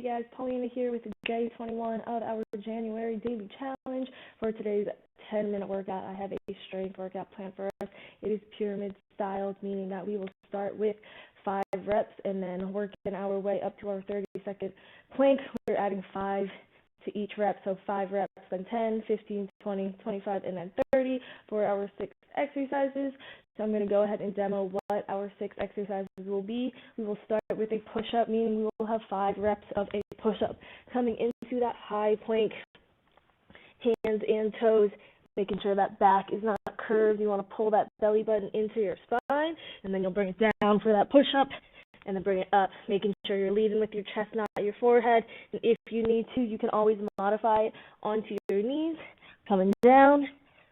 guys, Paulina here with day 21 of our January daily challenge. For today's 10-minute workout, I have a strength workout planned for us. It is pyramid styled, meaning that we will start with 5 reps and then working our way up to our 30-second plank. We're adding 5 to each rep, so 5 reps, then 10, 15, 20, 25, and then 30 for our 6 exercises. So I'm going to go ahead and demo what our 6 exercises will be. We will start with a push-up, meaning we will have 5 reps of a push-up. Coming into that high plank, hands and toes, making sure that back is not curved. You want to pull that belly button into your spine, and then you'll bring it down for that push-up, and then bring it up, making sure you're leading with your chest, not your forehead. And if you need to, you can always modify it onto your knees, coming down,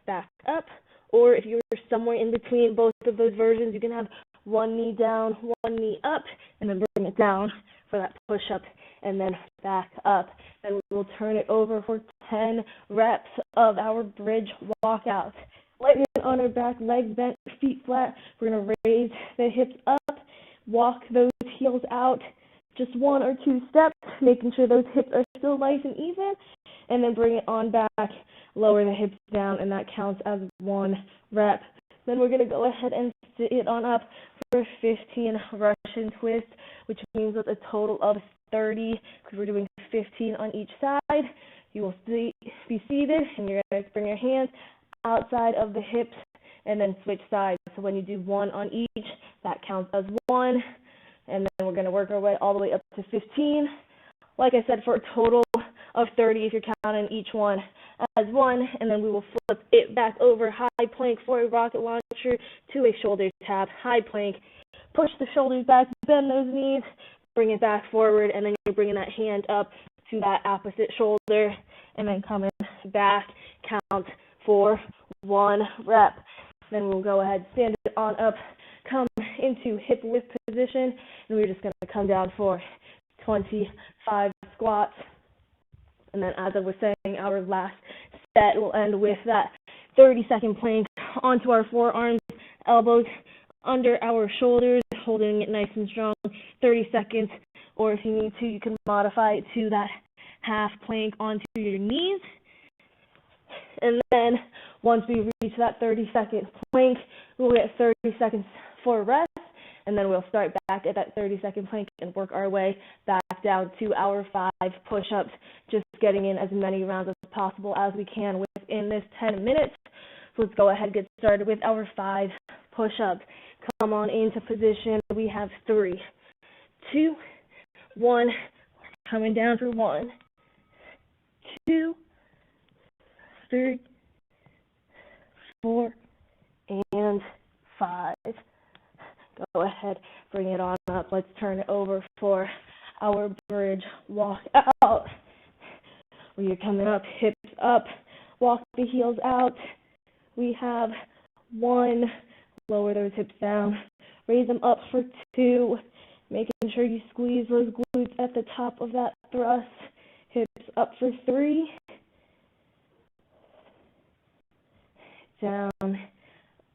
back up. Or if you're somewhere in between both of those versions, you can have one knee down, one knee up, and then bring it down for that push-up, and then back up. Then we'll turn it over for 10 reps of our bridge walkout. Laying on our back, legs bent, feet flat. We're going to raise the hips up, walk those heels out just 1 or 2 steps, making sure those hips are still nice and even, and then bring it on back, lower the hips down, and that counts as 1 rep. Then we're going to go ahead and sit it on up for 15 Russian twists, which means with a total of 30, because we're doing 15 on each side. You will be seated, and you're going to bring your hands outside of the hips, and then switch sides. So when you do 1 on each, that counts as 1, and then we're going to work our way all the way up to 15. Like I said, for a total of 30 if you're counting each one as 1, and then we will flip it back over high plank for a rocket launcher to a shoulder tap. High plank, push the shoulders back, bend those knees, bring it back forward, and then you're bringing that hand up to that opposite shoulder, and then coming back, count for 1 rep. Then we'll go ahead, stand it on up, come into hip width position, and we're just going to come down for 25 squats. And then, as I was saying, our last set will end with that 30-second plank onto our forearms, elbows under our shoulders, holding it nice and strong, 30 seconds. Or if you need to, you can modify it to that half plank onto your knees. And then, once we reach that 30-second plank, we'll get 30 seconds for rest. And then we'll start back at that 30-second plank and work our way back down to our 5 push-ups, just getting in as many rounds as possible as we can within this 10 minutes. So let's go ahead and get started with our 5 push-ups. Come on into position. We have 3, 2, 1. Coming down for 1, 2, 3, 4, and 5. Go ahead, bring it on up. Let's turn it over for our bridge walk out. Where you're coming up, hips up, walk the heels out. We have 1, lower those hips down, raise them up for 2, making sure you squeeze those glutes at the top of that thrust. Hips up for 3, down,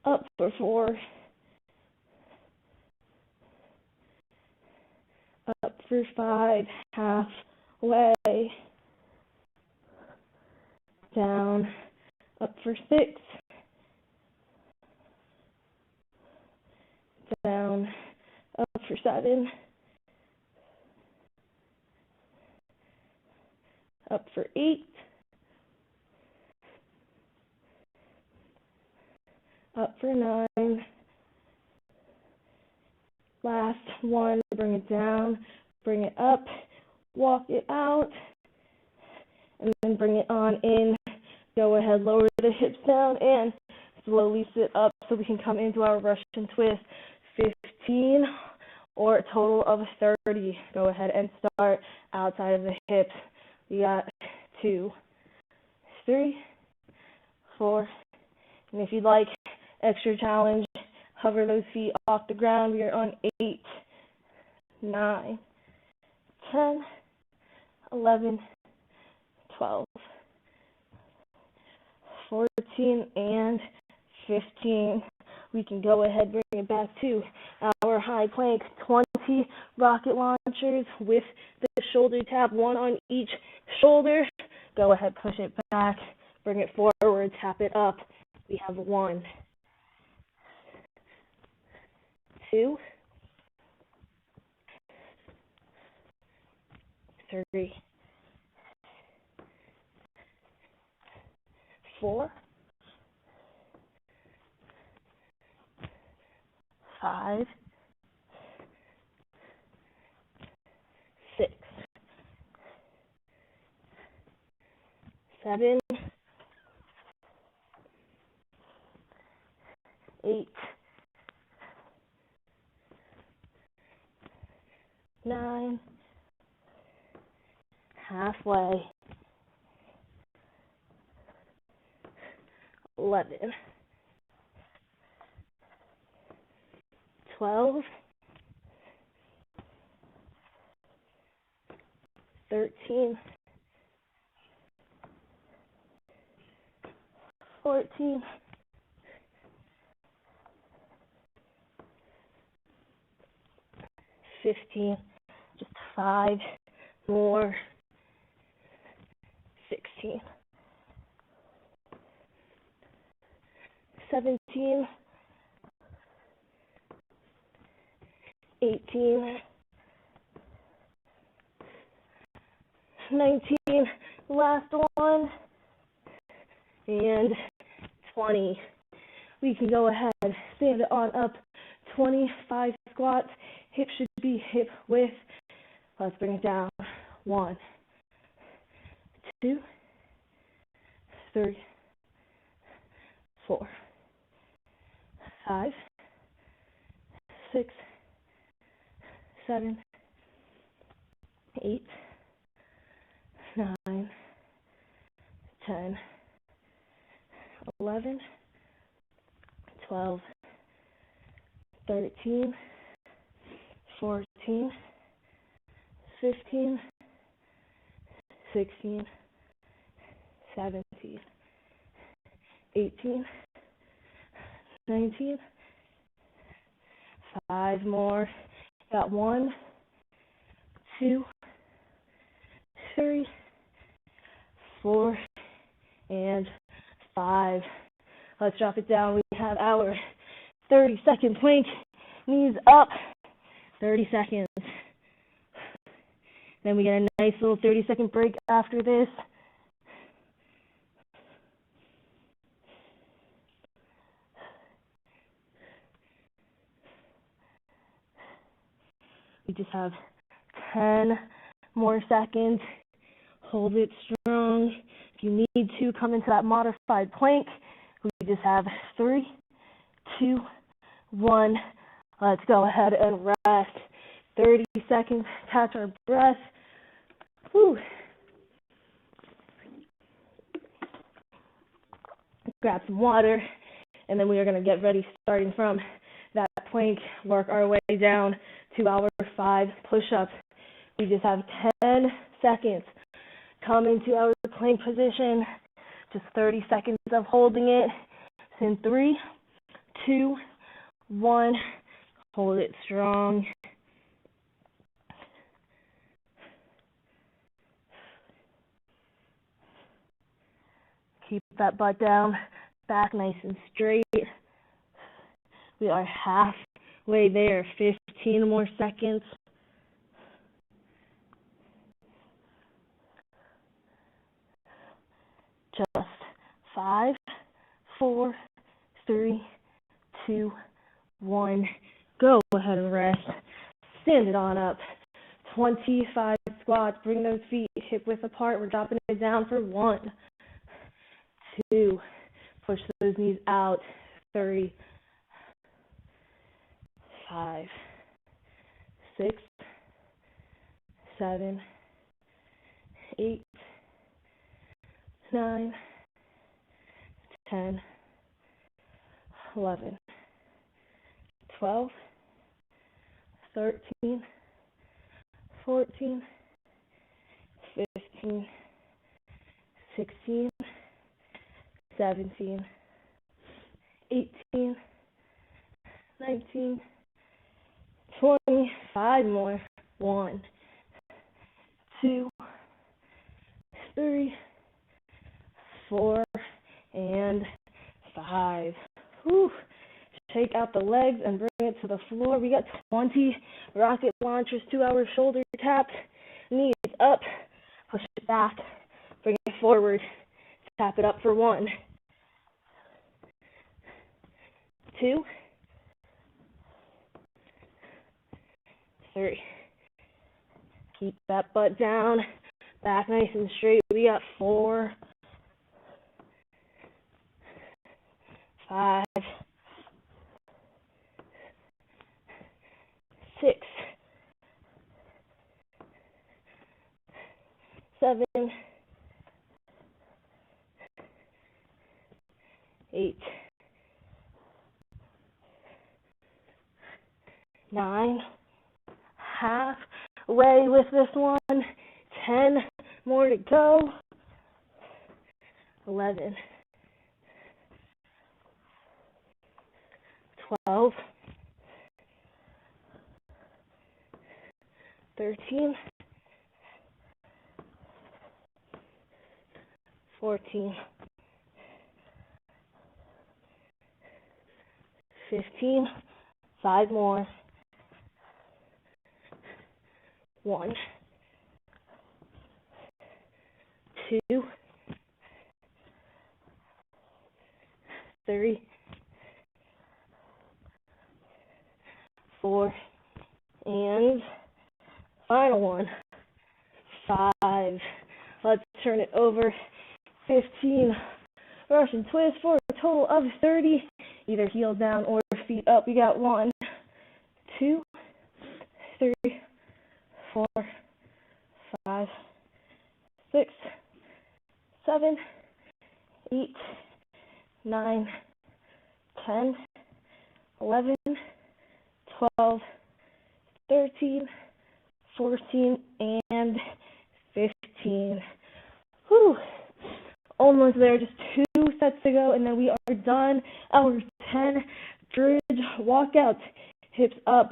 up for 4, up for 5, halfway, down, up for 6, down, up for 7, up for 8, up for 9, last 1, bring it down, bring it up, walk it out, and then bring it on in. Go ahead, lower the hips down and slowly sit up so we can come into our Russian twist. 15 or a total of 30. Go ahead and start outside of the hips. We got 2, 3, 4, and if you'd like extra challenge, hover those feet off the ground. We are on 8, 9, 10, 11, 12, 14, and 15. We can go ahead, bring it back to our high plank, 20 rocket launchers with the shoulder tap, one on each shoulder. Go ahead, push it back, bring it forward, tap it up. We have 1, 2, 3, 4, 5, 6, 7, 8, 9, halfway, 11, 12, 13, 14, 15, just 5 more, 16, 17, 18, 19, last one, and 20. We can go ahead, stand it on up, 25 squats. Hips should be hip width. Let's bring it down. 1, 2, 3, 4, 5, 6, 7, 8, 9, 10, 11, 12, 13, 14, 15, 16, 17, 18, 19, 5 more. Got 1, 2, 3, 4, and 5. Let's drop it down. We have our 30-second plank. Knees up. 30 seconds. Then we get a nice little 30-second break after this. We just have 10 more seconds. Hold it strong. If you need to, come into that modified plank. We just have 3, 2, 1. Let's go ahead and rest. 30 seconds, catch our breath. Whew. Grab some water, and then we are going to get ready starting from that plank, work our way down to our 5 push-ups. We just have 10 seconds. Come into our plank position. Just 30 seconds of holding it. In 3, 2, 1. Hold it strong. Keep that butt down, back nice and straight. We are halfway there. 15 more seconds. Just 5, 4, 3, 2, 1. Go ahead and rest. Stand it on up. 25 squats. Bring those feet hip width apart. We're dropping it down for 1, 2. Push those knees out. 3, 5, 6, 7, 8, 9, 10, 11, 12, 13, 14, 15, 16, 17, 18, 19, 20, 5 more. 1, 2, 3, 4, and 5. Whew. Shake out the legs and bring it to the floor. We got 20 rocket launchers, 2-hour shoulder taps, knees up, push it back, bring it forward, tap it up for 1, 2, 3. Keep that butt down, back nice and straight. We got 4, 5, 6, 7, 8, 9, halfway with this one, 10 more to go, 11, 12, 13, 14, 15, 5 more, 1, 2, 3, 4, and final one, 5. Let's turn it over. 15 Russian twist for a total of 30. Either heels down or feet up. We got 1, 2, 3, 4, 5, 6, 7, 8, 9, 10, 11, 12, 13, 14, and 15. Whew. Almost there, just 2 sets to go, and then we are done. Our 10 bridge walkout. Hips up,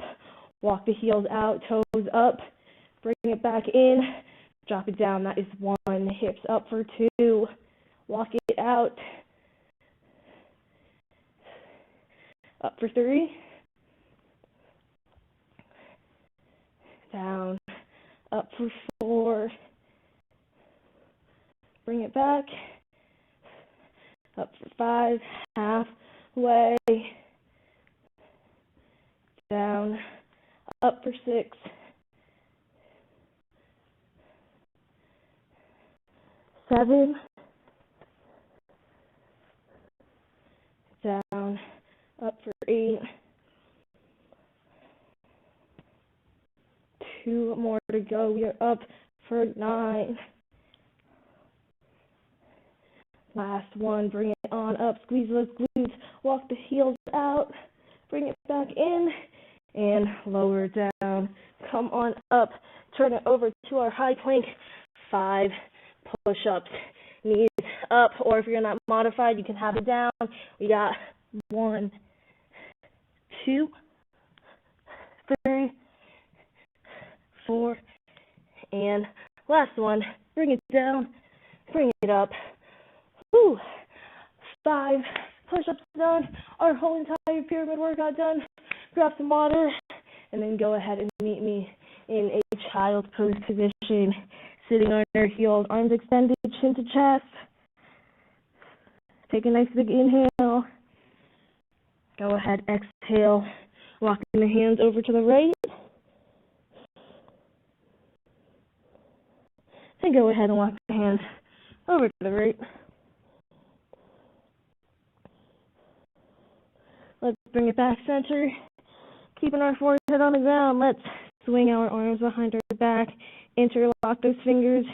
walk the heels out, toes up, bring it back in, drop it down. That is 1. Hips up for 2, walk it out, up for 3, down, up for 4, bring it back, up for 5, halfway, down, up for 6, 7, down, up for 8, 2 more to go. We are up for 9. Last one, bring it on up, squeeze those glutes, walk the heels out, bring it back in, and lower down. Come on up, turn it over to our high plank, 5 push-ups, knees up, or if you're not modified, you can have it down. We got 1, 2, 3, 4, and last one, bring it down, bring it up. Woo. 5 push-ups done, our whole entire pyramid workout done. Grab some water, and then go ahead and meet me in a child pose position, sitting on our heels, arms extended, chin to chest. Take a nice big inhale. Go ahead, exhale, walking the hands over to the right. And go ahead and walk the hands over to the right. Let's bring it back center. Keeping our forehead on the ground, let's swing our arms behind our back, interlock those fingers,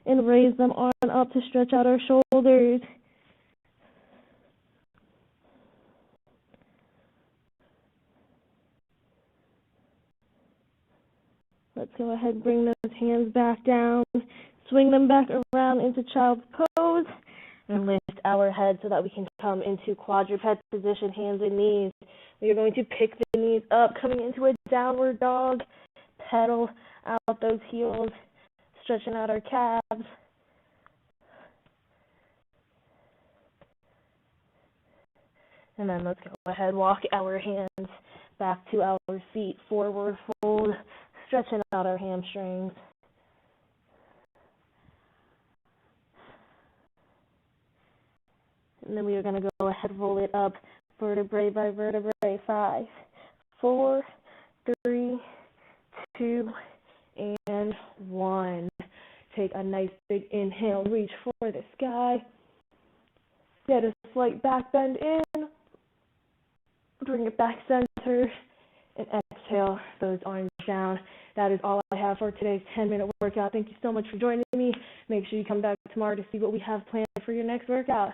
and raise them on up to stretch out our shoulders. Let's go ahead and bring those hands back down, swing them back around into child's pose, and lift our head so that we can come into quadruped position, hands and knees. We are going to pick the knees up, coming into a downward dog, pedal out those heels, stretching out our calves. And then let's go ahead, walk our hands back to our feet, forward fold, stretching out our hamstrings. And then we are going to go ahead, roll it up, vertebrae by vertebrae. 5, 4, 3, 2, and 1. Take a nice big inhale, reach for the sky. Get a slight back bend in. Bring it back center. And exhale those arms down. That is all I have for today's 10-minute workout. Thank you so much for joining me. Make sure you come back tomorrow to see what we have planned for your next workout.